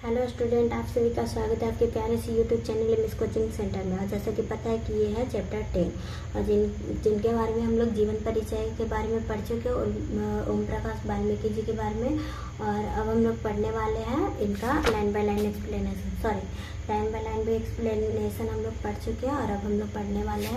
Hello student, आप सभी का स्वागत है आपके प्यारे से YouTube channel miss coaching centre में। और जैसा कि पता है कि ये है चैप्टर 10 और जिनके बारे में हम लोग जीवन परिचय के बारे में पढ़ चुके हैं, ओम प्रकाश वाल्मीकि जी के बारे में। और अब हम लोग पढ़ने वाले हैं इनका लाइन बाय लाइन एक्सप्लेनेशन हम लोग पढ़ चुके हैं। और अब हम लोग पढ़ने वाले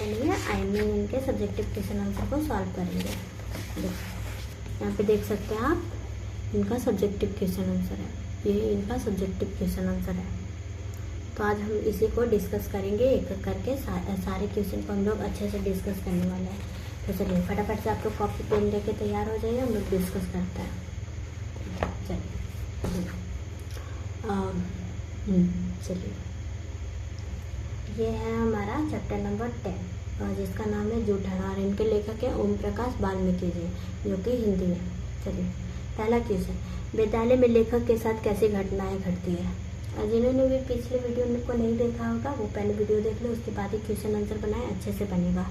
नहीं है, आई मीन इनके सब्जेक्टिव क्वेश्चन आंसर को सॉल्व करेंगे। यहाँ पे देख सकते हैं आप, इनका सब्जेक्टिव क्वेश्चन आंसर है, ये इनका सब्जेक्टिव क्वेश्चन आंसर है। तो आज हम इसी को डिस्कस करेंगे, एक एक करके सारे क्वेश्चन को हम लोग अच्छे से डिस्कस करने वाले हैं। तो चलिए फटाफट से आप लोग कॉपी पेन लेके तैयार हो जाइए, हम लोग डिस्कस करते हैं। चलिए ये है हमारा चैप्टर नंबर 10 और जिसका नाम है जूठन, और इनके लेखक है ओम प्रकाश वाल्मीकि जी, जो कि हिंदी है। चलिए पहला क्वेश्चन, विद्यालय में लेखक के साथ कैसी घटनाएं घटती है। और जिन्होंने भी पिछले वीडियो को नहीं देखा होगा वो पहले वीडियो देख लो, उसके बाद ही क्वेश्चन आंसर बनाए, अच्छे से बनेगा।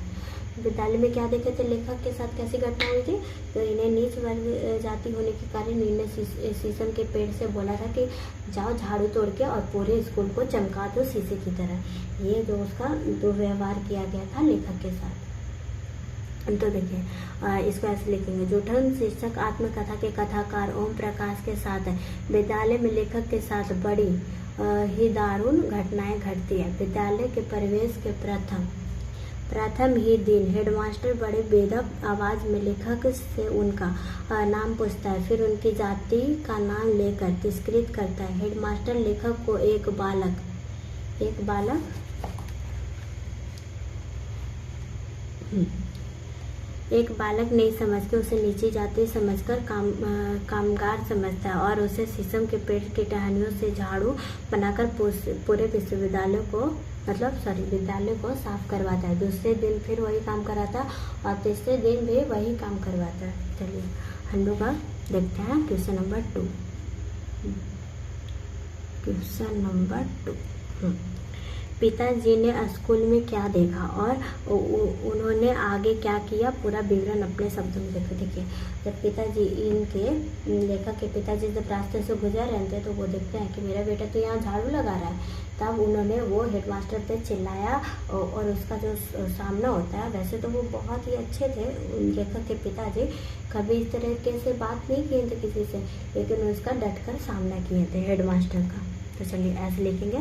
विद्यालय में क्या देखे थे, लेखक के साथ कैसी घटना हुई थी। तो इन्हें नीच वर्ग जाति होने के कारण इन्हें शीशम के पेड़ से बोला था कि जाओ झाड़ू तोड़ के और पूरे स्कूल को चमका दो शीशे की तरह। ये जो उसका दुर्व्यवहार किया गया था लेखक के साथ। तो देखिए इसको ऐसे लिखेंगे, जूठन शीर्षक आत्मकथा के कथाकार ओम प्रकाश के साथ विद्यालय में लेखक के साथ बड़ी ही दारुण घटनाएं घटती है। विद्यालय के प्रवेश के प्रथम ही दिन हेडमास्टर बड़े बेदब आवाज में लेखक से उनका नाम पूछता है, फिर उनकी जाति का नाम लेकर तिरस्कृत करता है। हेडमास्टर लेखक को एक बालक नहीं समझ के उसे नीची जाति समझकर कामगार समझता है और उसे शीशम के पेड़ की टहनियों से झाड़ू बनाकर पूरे विद्यालय को साफ करवाता है। दूसरे दिन फिर वही काम कराता है और तीसरे दिन भी वही काम करवाता है। चलिए हम लोग देखते हैं क्वेश्चन नंबर 2। पिताजी ने स्कूल में क्या देखा और उन्होंने आगे क्या किया, पूरा विवरण अपने शब्दों में देखो। देखिए जब पिताजी लेखक के पिताजी जब रास्ते से गुजर रहे थे तो वो देखते हैं कि मेरा बेटा तो यहाँ झाड़ू लगा रहा है। तब उन्होंने वो हेडमास्टर पे चिल्लाया और उसका जो सामना होता है, वैसे तो वो बहुत ही अच्छे थे लेखक के पिताजी, कभी इस तरीके से बात नहीं किए थे किसी से, लेकिन उसका डटकर सामना किए थे हेडमास्टर का। तो चलिए ऐसे लिखेंगे,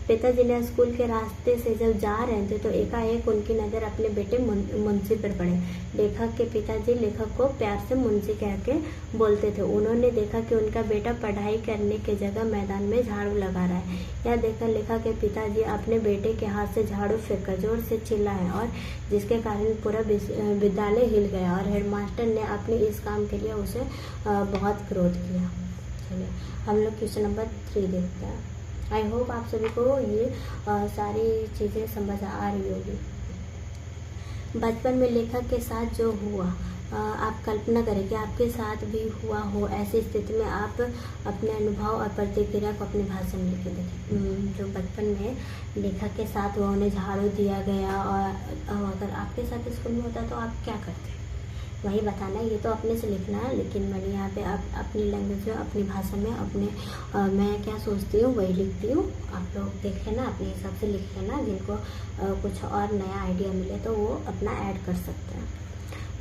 पिताजी ने स्कूल के रास्ते से जब जा रहे थे तो एकाएक उनकी नज़र अपने बेटे मुंशी पर पड़े। लेखक के पिताजी लेखक को प्यार से मुंशी कह के बोलते थे। उन्होंने देखा कि उनका बेटा पढ़ाई करने की जगह मैदान में झाड़ू लगा रहा है। यह देखकर लेखक के पिताजी अपने बेटे के हाथ से झाड़ू फेंककर जोर से चिल्लाए और जिसके कारण पूरा विद्यालय हिल गया और हेडमास्टर ने अपने इस काम के लिए उसे बहुत क्रोध किया। चलिए हम लोग क्वेश्चन नंबर 3 देखते हैं। आई होप आप सभी को ये सारी चीज़ें समझ आ रही होगी। बचपन में लेखक के साथ जो हुआ, आप कल्पना करें कि आपके साथ भी हुआ हो। ऐसी स्थिति में आप अपने अनुभव और प्रतिक्रिया को अपनी भाषा में लिख के देखें। जो बचपन में लेखक के साथ हुआ, उन्हें झाड़ू दिया गया और अगर आपके साथ स्कूल में होता तो आप क्या करते, वही बताना है। ये तो अपने से लिखना है, लेकिन मैंने यहाँ पे आप अपनी लैंग्वेज में, अपनी भाषा में, मैं क्या सोचती हूँ वही लिखती हूँ। आप लोग देख लेना, अपने हिसाब से लिख लेना। जिनको कुछ और नया आइडिया मिले तो वो अपना ऐड कर सकते हैं।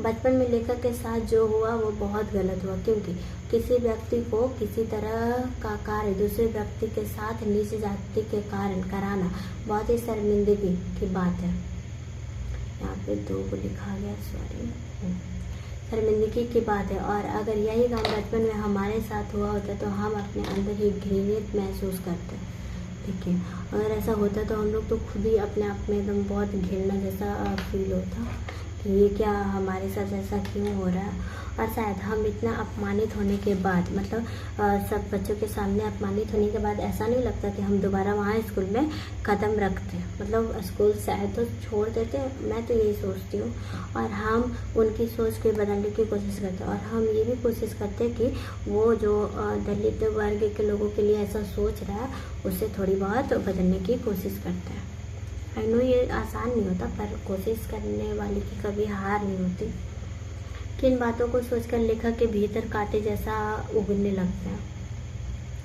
बचपन में लेखक के साथ जो हुआ वो बहुत गलत हुआ, क्योंकि किसी व्यक्ति को किसी तरह का कार्य दूसरे व्यक्ति के साथ नीच जाति के कारण कराना बहुत ही शर्मिंदगी की बात है। यहाँ पे 2 को लिखा गया, शर्मिंदगी की बात है। और अगर यही काम बचपन में हमारे साथ हुआ होता तो हम अपने अंदर ही घृणित महसूस करते। देखिए अगर ऐसा होता तो हम लोग तो खुद ही अपने आप में एकदम बहुत घृणा जैसा फील होता कि ये क्या हमारे साथ ऐसा क्यों हो रहा है। और शायद हम इतना अपमानित होने के बाद, सब बच्चों के सामने अपमानित होने के बाद ऐसा नहीं लगता कि हम दोबारा वहाँ स्कूल में कदम रखते, स्कूल शायद तो छोड़ देते। मैं तो यही सोचती हूँ। और हम उनकी सोच को बदलने की कोशिश करते हैं और हम ये भी कोशिश करते हैं कि वो जो दलित वर्ग के लोगों के लिए ऐसा सोच रहा है उसे थोड़ी बहुत बदलने की कोशिश करते हैं। आई नो ये आसान नहीं होता, पर कोशिश करने वाले की कभी हार नहीं होती। किन बातों को सोचकर लेखक के भीतर कांटे जैसा उगने लगता है।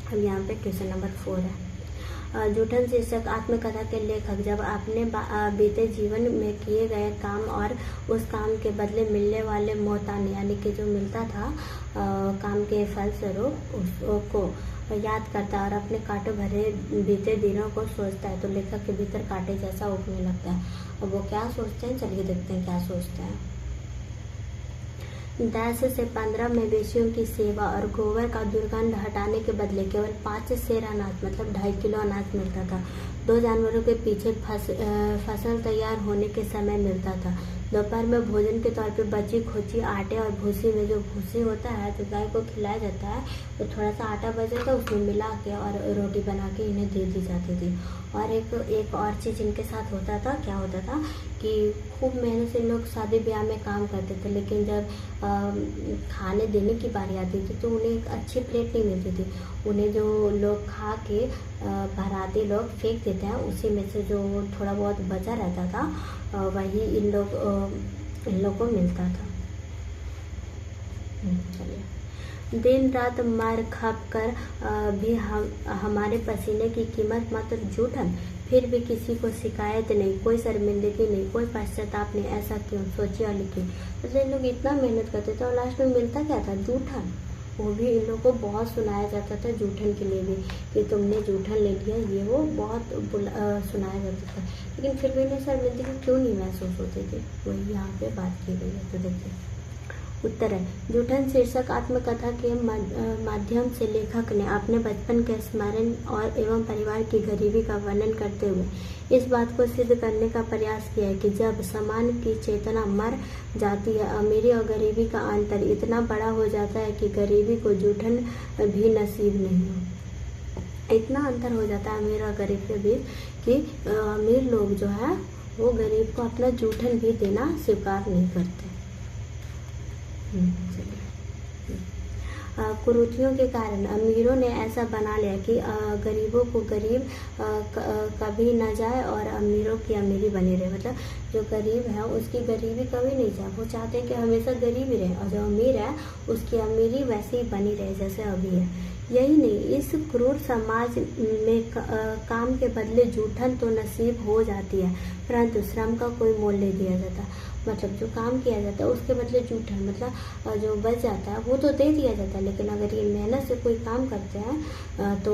अब यहाँ पे क्वेश्चन नंबर 4 है। जूठन शीर्षक आत्मकथा के लेखक जब अपने बीते जीवन में किए गए काम और उस काम के बदले मिलने वाले मोहतान यानी कि जो मिलता था काम के फलस्वरूप उसको याद करता है और अपने कांटों भरे बीते दिनों को सोचता है, तो लेखक के भीतर कांटे जैसा उगने लगता है। अब वो क्या सोचते हैं, चलिए देखते हैं क्या सोचते हैं। 10 से 15 मवेशियों की सेवा और गोबर का दुर्गंध हटाने के बदले केवल 5 सेर अनाज मतलब 2.5 किलो अनाज मिलता था। 2 जानवरों के पीछे फसल तैयार होने के समय मिलता था। दोपहर में भोजन के तौर पे बची खोची आटे और भूसी में जो भूसी होता है तो गाय को खिलाया जाता है, तो थोड़ा सा आटा बचा था उसमें मिला के और रोटी बना के इन्हें दे दी जाती थी। और एक और चीज़ इनके साथ होता था, क्या होता था कि खूब मेहनत से लोग शादी ब्याह में काम करते थे, लेकिन जब खाने देने की बारी आती थी तो उन्हें एक अच्छी प्लेट नहीं मिलती थी। उन्हें जो लोग खा के भराती लोग फेंक देते हैं, उसी में से जो थोड़ा बहुत बचा रहता था वही इन लोग को मिलता था। चलिए, दिन रात मार खप कर भी हमारे पसीने की कीमत मात्र जूठन, फिर भी किसी को शिकायत नहीं, कोई शर्मिंदगी नहीं, कोई पश्चाताप नहीं। ऐसा क्यों, सोची और लिखी। मतलब इन लोग इतना मेहनत करते थे और लास्ट में मिलता क्या था, जूठन। वो भी इन लोगों को बहुत सुनाया जाता था जूठन के लिए भी कि तुमने जूठन ले लिया, ये वो बहुत सुनाया जाता था, लेकिन फिर भी इन्हें शर्मिंदगी क्यों नहीं महसूस होती थी, वही यहाँ पे बात की गई है। तो देखिए उत्तर है, जूठन शीर्षक आत्मकथा के माध्यम से लेखक ने अपने बचपन के स्मरण और एवं परिवार की गरीबी का वर्णन करते हुए इस बात को सिद्ध करने का प्रयास किया है कि जब समान की चेतना मर जाती है, अमीरी और गरीबी का अंतर इतना बड़ा हो जाता है कि गरीबी को जूठन भी नसीब नहीं हो। इतना अंतर हो जाता है अमीर और गरीब के बीच कि अमीर लोग जो है वो गरीब को अपना जूठन भी देना स्वीकार नहीं करते। कुरीतियों के कारण अमीरों ने ऐसा बना लिया कि गरीबों को गरीब कभी न जाए और अमीरों की अमीरी बनी रहे। मतलब जो गरीब है उसकी गरीबी कभी नहीं जाए, वो चाहते हैं कि हमेशा गरीब ही रहे, और जो अमीर है उसकी अमीरी वैसे ही बनी रहे जैसे अभी है। यही नहीं, इस क्रूर समाज में काम के बदले जूठन तो नसीब हो जाती है, परंतु श्रम का कोई मोल नहीं दिया जाता। मतलब जो काम किया जाता है उसके बदले जूठन मतलब जो बच जाता है वो तो दे दिया जाता है, लेकिन अगर ये मेहनत से कोई काम करते हैं तो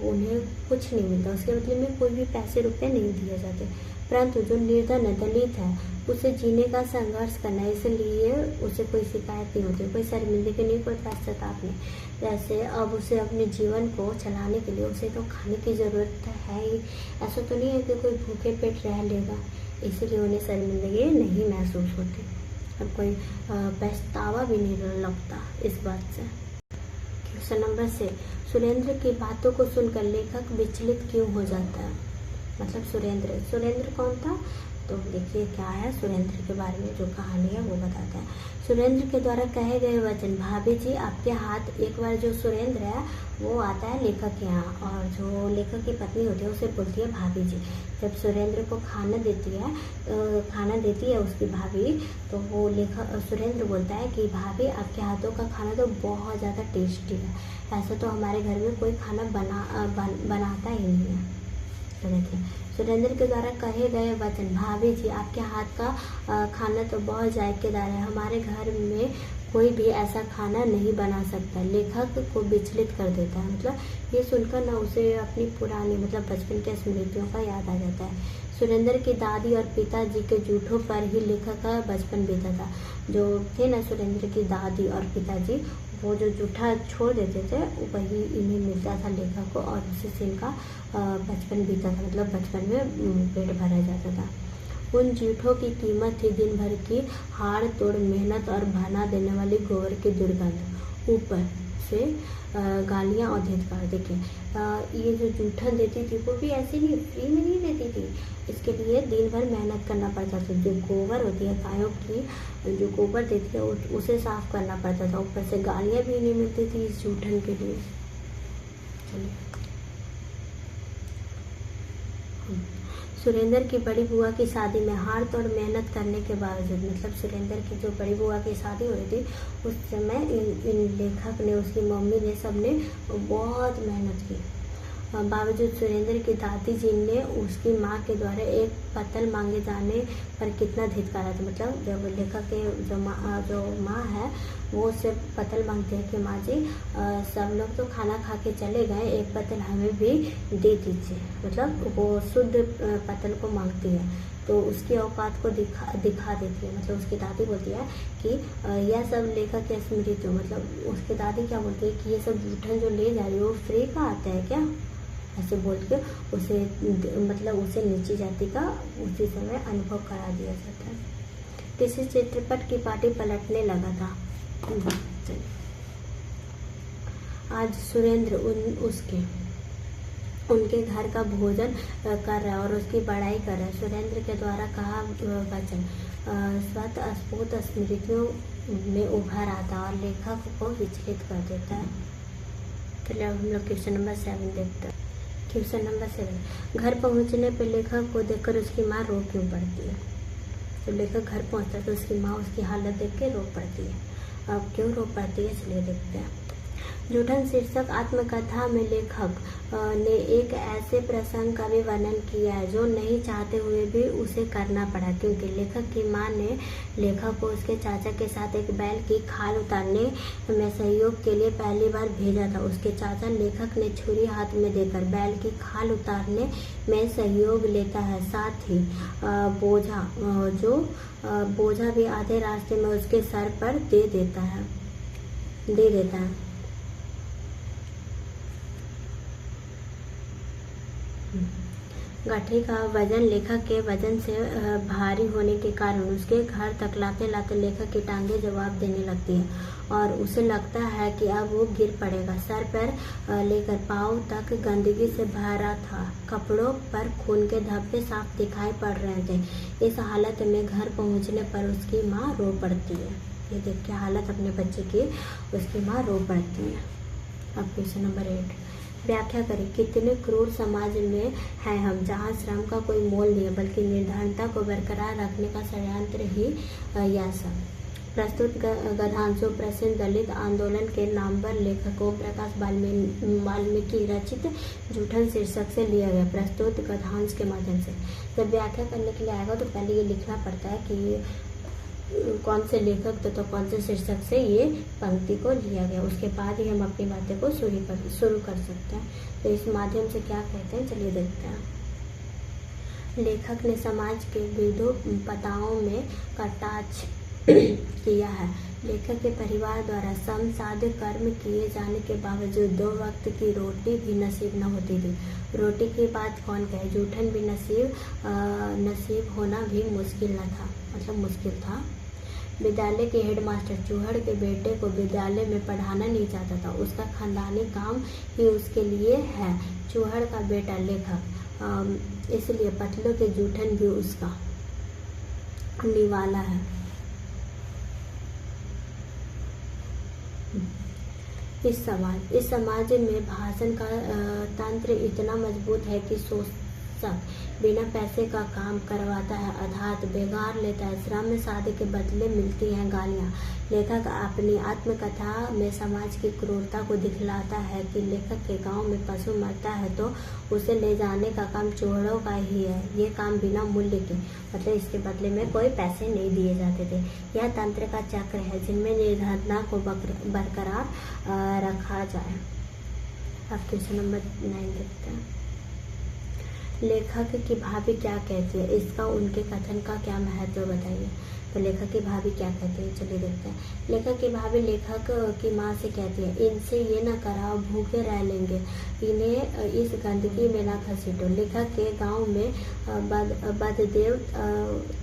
उन्हें कुछ नहीं मिलता, उसके बदले में कोई भी पैसे रुपए नहीं दिए जाते। परंतु जो निर्धन है, दलित है, उसे जीने का संघर्ष करना है, इसलिए उसे कोई शिकायत नहीं होती, कोई शर्मिंदगी नहीं, कोई पश्चाताप नहीं। जैसे अब उसे अपने जीवन को चलाने के लिए उसे तो खाने की ज़रूरत है ही, ऐसा तो नहीं है कि कोई भूखे पेट रह लेगा, इसलिए उन्हें शर्मिंदगी नहीं महसूस होती और कोई पछतावा भी नहीं लगता इस बात से। क्वेश्चन नंबर 6, सुरेंद्र की बातों को सुनकर लेखक विचलित क्यों हो जाता है। मतलब सुरेंद्र कौन था, तो देखिए क्या है सुरेंद्र के बारे में जो कहानी है वो बताता है। सुरेंद्र के द्वारा कहे गए वचन, भाभी जी आपके हाथ। एक बार जो सुरेंद्र है वो आता है लेखक के यहाँ और जो लेखक की पत्नी होती है उसे बोलती है भाभी जी। जब सुरेंद्र को खाना देती है उसकी भाभी, तो वो सुरेंद्र बोलता है कि भाभी आपके हाथों का खाना तो बहुत ज़्यादा टेस्टी है, ऐसा तो हमारे घर में कोई खाना बनाता ही नहीं है। तो देखिए सुरेंद्र के द्वारा कहे गए वचन, भाभी जी आपके हाथ का खाना तो बहुत जायकेदार है, हमारे घर में कोई भी ऐसा खाना नहीं बना सकता, लेखक को विचलित कर देता है। मतलब ये सुनकर ना उसे अपनी पुरानी मतलब बचपन की स्मृतियों का याद आ जाता है। सुरेंद्र की दादी और पिताजी के जूठों पर ही लेखक का बचपन बीता था। जो थे ना सुरेंद्र की दादी और पिताजी, वो जो जूठा छोड़ देते थे वही इन्हें मिलता था लेखक को, और उसी से इनका बचपन बीता था, मतलब बचपन में पेट भरा जाता था। उन जूठों की कीमत थी दिन भर की हाड़ तोड़ मेहनत और बना देने वाली गोबर की दुर्गंध, ऊपर से गालियाँ और धिक्कार। देखिए ये जो जूठा देती थी वो भी ऐसे नहीं फ्री में नहीं देती थी, इसके लिए दिन भर मेहनत करना पड़ता था। जो गोबर होती है गायों की, जो गोबर देती है उसे साफ करना पड़ता था, ऊपर से गालियाँ भी नहीं मिलती थी इस जूठन के लिए। चलिए सुरेंद्र की बड़ी बुआ की शादी में हार तोड़ मेहनत करने के बावजूद, मतलब सुरेंद्र की जो बड़ी बुआ की शादी हो रही थी उस समय इन लेखक ने, उसकी मम्मी ने, सब ने बहुत मेहनत की। बावजूद सुरेंद्र की दादी जी ने उसकी माँ के द्वारा एक पत्तल मांगे जाने पर कितना धिक्कारा था। मतलब जब लेखक के जो माँ है वो उससे पत्तल मांगते हैं कि माँ जी सब लोग तो खाना खा के चले गए, एक पत्तल हमें भी दे दीजिए। मतलब वो शुद्ध पत्तल को मांगती है तो उसकी औकात को दिखा देती है। मतलब उसकी दादी बोलती है कि यह सब लेखक की स्मृति हो। मतलब उसकी दादी क्या बोलती है कि ये सब जूठन जो ले जा रही हो फ्री का आता है क्या, ऐसे बोल के उसे, मतलब उसे नीची जाति का उसी समय अनुभव करा दिया जाता है। किसी चित्रपट की पार्टी पलटने लगा था। आज सुरेंद्र उनके घर का भोजन कर रहा है और उसकी बड़ाई कर रहा है। सुरेंद्र के द्वारा कहा वचन स्वतः अस्फुट स्मृतियों में उभर आता और लेखक को विचलित कर देता है। चलिए अब हम लोग क्वेश्चन नंबर 7 देखते हैं। क्वेश्चन नंबर 7, घर पहुंचने पर लेखक को देखकर उसकी माँ रो क्यों पड़ती है। तो लेखक घर पहुंचता है तो उसकी माँ उसकी हालत देख के रो पड़ती है। अब क्यों रो पड़ती है इसलिए देखते हैं। जूठन शीर्षक आत्मकथा में लेखक ने एक ऐसे प्रसंग का भी वर्णन किया है जो नहीं चाहते हुए भी उसे करना पड़ा, क्योंकि लेखक की मां ने लेखक को उसके चाचा के साथ एक बैल की खाल उतारने में सहयोग के लिए पहली बार भेजा था। उसके चाचा लेखक ने छुरी हाथ में देकर बैल की खाल उतारने में सहयोग लेता है, साथ ही बोझा भी आधे रास्ते में उसके सर पर दे देता है। गठरी का वजन लेखक के वजन से भारी होने के कारण उसके घर तक लाते लाते लेखक की टांगें जवाब देने लगती है और उसे लगता है कि अब वो गिर पड़ेगा। सर पर लेकर पाँव तक गंदगी से भरा था, कपड़ों पर खून के धब्बे साफ दिखाई पड़ रहे थे। इस हालत में घर पहुंचने पर उसकी माँ रो पड़ती है। ये देख के हालत अपने बच्चे की उसकी माँ रो पड़ती है। अब क्वेश्चन नंबर 8, व्याख्या करें। कितने क्रूर समाज में हैं हम, जहाँ श्रम का कोई मोल नहीं है बल्कि निर्धनता को बरकरार रखने का षड्यंत्र ही यह सब। प्रस्तुत गद्यांश प्रसिद्ध दलित आंदोलन के नामवर लेखक ओम प्रकाश वाल्मीकि रचित जूठन शीर्षक से लिया गया प्रस्तुत गद्यांश के माध्यम से। जब व्याख्या करने के लिए आएगा तो पहले ये लिखना पड़ता है कि कौन से लेखक तथा कौन से शीर्षक से ये पंक्ति को लिया गया, उसके बाद ही हम अपनी बातें को शुरू कर सकते हैं। तो इस माध्यम से क्या कहते हैं चलिए देखते हैं। लेखक ने समाज के विधोपताओं में कटाक्ष किया है। लेखक के परिवार द्वारा श्रम साध्य कर्म किए जाने के बावजूद 2 वक्त की रोटी भी नसीब न होती थी। रोटी की बात कौन कहे, जूठन भी नसीब होना भी मुश्किल न था, मतलब मुश्किल था। विद्यालय के हेडमास्टर चूहड़ के बेटे को विद्यालय में पढ़ाना नहीं चाहता था, उसका खानदानी काम ही उसके लिए है। चूहड़ का बेटा लेखक, इसलिए पतलों के जूठन भी उसका निवाला है। इस समाज में भाषण का तंत्र इतना मजबूत है कि शोषक बिना पैसे का काम करवाता है, अर्थात बेगार लेता है। श्रम साध्य के बदले मिलती हैं गालियाँ। लेखक अपनी आत्मकथा में समाज की क्रूरता को दिखलाता है कि लेखक के गांव में पशु मरता है तो उसे ले जाने का काम चूहड़ों का ही है। ये काम बिना मूल्य के, मतलब इसके बदले में कोई पैसे नहीं दिए जाते थे। यह तंत्र का चक्र है जिनमें निर्धनता को बरकरार रखा जाए। अब क्वेश्चन नंबर 9 देखते हैं। लेखक की भाभी क्या कहती है, इसका उनके कथन का क्या महत्व बताइए। तो लेखक की भाभी क्या कहती है चलिए देखते हैं। लेखक की भाभी लेखक की माँ से कहती है, इनसे ये ना कराओ, भूखे रह लेंगे, इन्हें इस गंदगी में ना घसीटो। लेखक के गांव में बददेव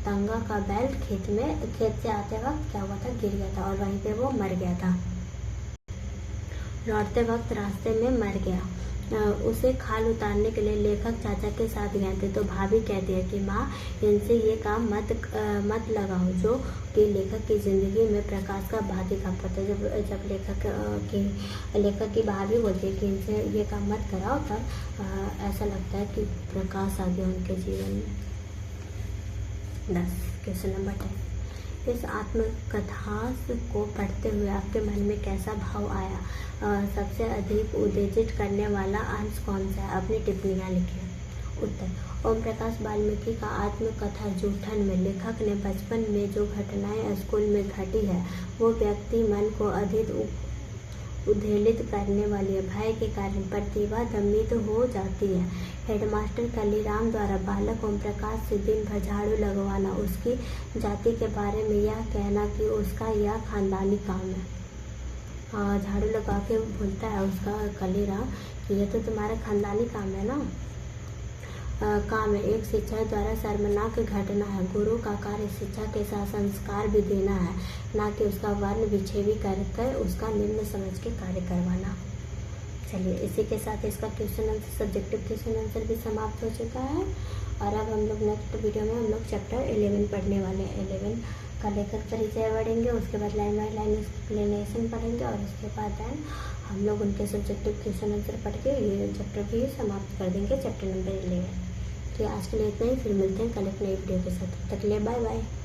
तंगा का बैल खेत से आते वक्त क्या हुआ था, गिर गया था और वहीं पे वो मर गया था। लौटते वक्त रास्ते में मर गया। उसे खाल उतारने के लिए लेखक चाचा के साथ गए थे। तो भाभी कहती है कि माँ, इनसे ये काम मत लगाओ, जो कि लेखक की ज़िंदगी में प्रकाश का भारी काम करता है। जब लेखक की भाभी बोलती है कि इनसे ये काम मत कराओ, तब ऐसा लगता है कि प्रकाश आ गया उनके जीवन में। 10 क्वेश्चन नंबर 10, इस आत्मकथा को पढ़ते हुए आपके मन में कैसा भाव आया? सबसे अधिक उत्तेजित करने वाला अंश कौन सा है? अपनी टिप्पणियाँ लिखिए। उत्तर, ओम प्रकाश वाल्मीकि का आत्मकथा जूठन में लेखक ने बचपन में जो घटनाएं स्कूल में घटी है, वो व्यक्ति मन को अधिक उद्वेलित करने वाली है। भय के कारण प्रतिभा दमित हो जाती है। हेडमास्टर कलीराम द्वारा बालक ओम प्रकाश से दिन भर झाड़ू लगवाना, उसकी जाति के बारे में यह कहना कि उसका यह खानदानी काम है। झाड़ू लगा के बोलता है उसका कलीराम कि यह तो तुम्हारा खानदानी काम है ना। काम है। एक शिक्षक द्वारा शर्मनाक घटना है। गुरु का कार्य शिक्षा के साथ संस्कार भी देना है, ना कि उसका वर्ण विच्छेदी करके उसका निम्न समझ के कार्य करवाना। चलिए, इसी के साथ इसका question answer, subjective question answer भी समाप्त हो चुका है। और अब हम लोग नेक्स्ट वीडियो में हम लोग चैप्टर 11 पढ़ने वाले हैं। 11 का लेखक परिचय पढ़ेंगे, उसके बाद लाइन बाय लाइन एक्सप्लेनेशन पढ़ेंगे, और उसके बाद हम लोग उनके सब्जेक्टिव क्वेश्चन आंसर पढ़ के ये चैप्टर भी समाप्त कर देंगे, चैप्टर नंबर 11। तो आज के लिए इतना ही, फिर मिलते हैं कल एक नई वीडियो के साथ। तब तक के लिए बाय बाय।